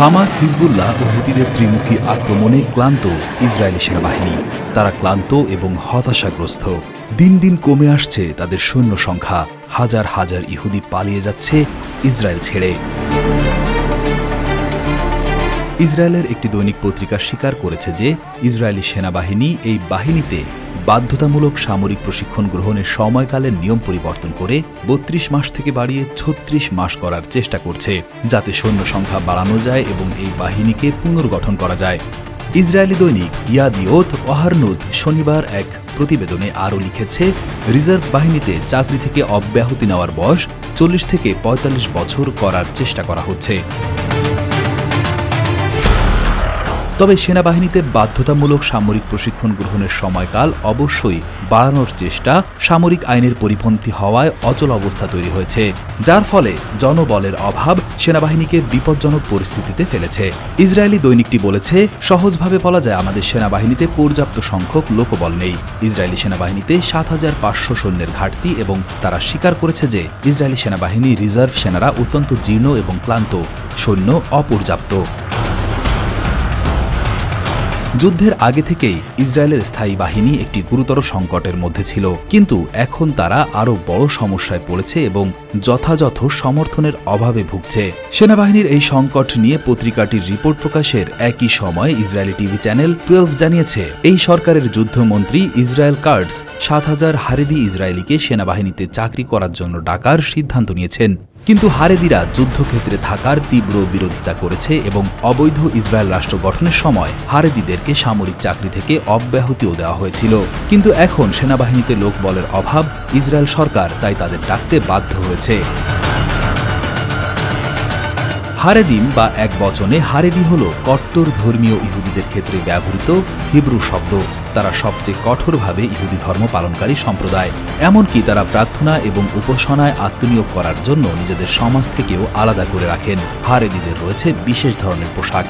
Hamas, Hezbollah ও হুতিদের ত্রিমুখী আক্রমণে ক্লান্ত Israeli সেনাবাহিনী। তারা ক্লান্ত এবং হতাশাগ্রস্ত। দিন দিন কমে আসছে তাদের সৈন্য সংখ্যা। হাজার হাজার ইহুদি পালিয়ে যাচ্ছে ইসরায়েল ছেড়ে। ইসরায়েলের একটি দৈনিক পত্রিকা স্বীকার করেছে যে ইসরায়েলি সেনাবাহিনী এই বাহিনীতে বাধ্যতামূলক সামরিক প্রশিক্ষণ গ্রহণের সময়কালের নিয়ম পরিবর্তন করে ৩২ মাস থেকে বাড়িয়ে ৩৬ মাস করার চেষ্টা করছে, যাতে সৈন্য সংখ্যা বাড়ানো যায় এবং এই বাহিনীকে পুনর্গঠন করা যায়। ইসরায়েলি দৈনিক ইয়াদিওত আহারনুত শনিবার এক প্রতিবেদনে আরও লিখেছে, রিজার্ভ বাহিনীতে চাকরি থেকে অব্যাহতি নেওয়ার বয়স ৪০ থেকে ৪৫ বছর করার চেষ্টা করা হচ্ছে। তবে সেনাবাহিনীতে বাধ্যতামূলক সামরিক প্রশিক্ষণ গ্রহণের সময়কাল অবশ্যই বাড়ানোর চেষ্টা সামরিক আইনের পরিপন্থী হওয়ায় অচল অবস্থা তৈরি হয়েছে, যার ফলে জনবলের অভাব সেনাবাহিনীকে বিপজ্জনক পরিস্থিতিতে ফেলেছে। ইসরায়েলি দৈনিকটি বলেছে, সহজভাবে বলা যায় আমাদের সেনাবাহিনীতে পর্যাপ্ত সংখ্যক লোকবল নেই। ইসরায়েলি সেনাবাহিনীতে ৭৫০০ সৈন্যের ঘাটতি এবং তারা স্বীকার করেছে যে ইসরায়েলি সেনাবাহিনী রিজার্ভ সেনারা অত্যন্ত জীর্ণ এবং ক্লান্ত, সৈন্য অপর্যাপ্ত। যুদ্ধের আগে থেকেই ইসরায়েলের স্থায়ী বাহিনী একটি গুরুতর সংকটের মধ্যে ছিল, কিন্তু এখন তারা আরও বড় সমস্যায় পড়েছে এবং যথাযথ সমর্থনের অভাবে ভুগছে। সেনাবাহিনীর এই সংকট নিয়ে পত্রিকাটির রিপোর্ট প্রকাশের একই সময়ে ইসরায়েলি টিভি চ্যানেল 12 জানিয়েছে, এই সরকারের যুদ্ধমন্ত্রী ইসরায়েল কার্টস ৭,০০০ হারেদি ইসরায়েলিকে সেনাবাহিনীতে চাকরি করার জন্য ডাকার সিদ্ধান্ত নিয়েছেন। কিন্তু হারেদিরা যুদ্ধক্ষেত্রে থাকার তীব্র বিরোধিতা করেছে এবং অবৈধ ইসরায়েল রাষ্ট্র গঠনের সময় হারেদিদেরকে সামরিক চাকরি থেকে অব্যাহতিও দেওয়া হয়েছিল। কিন্তু এখন সেনাবাহিনীতে লোকবলের অভাব, ইসরায়েল সরকার তাই তাদের ডাকতে বাধ্য হয়েছে। হারেদিম বা এক বচনে হারেদি হল কট্টর ধর্মীয় ইহুদিদের ক্ষেত্রে ব্যবহৃত হিব্রু শব্দ। তারা সবচেয়ে কঠোরভাবে ইহুদি ধর্ম পালনকারী সম্প্রদায়। এমনকি তারা প্রার্থনা এবং উপাসনায় আত্মনিয়োগ করার জন্য নিজেদের সমাজ থেকেও আলাদা করে রাখেন। হারেদিদের রয়েছে বিশেষ ধরনের পোশাক।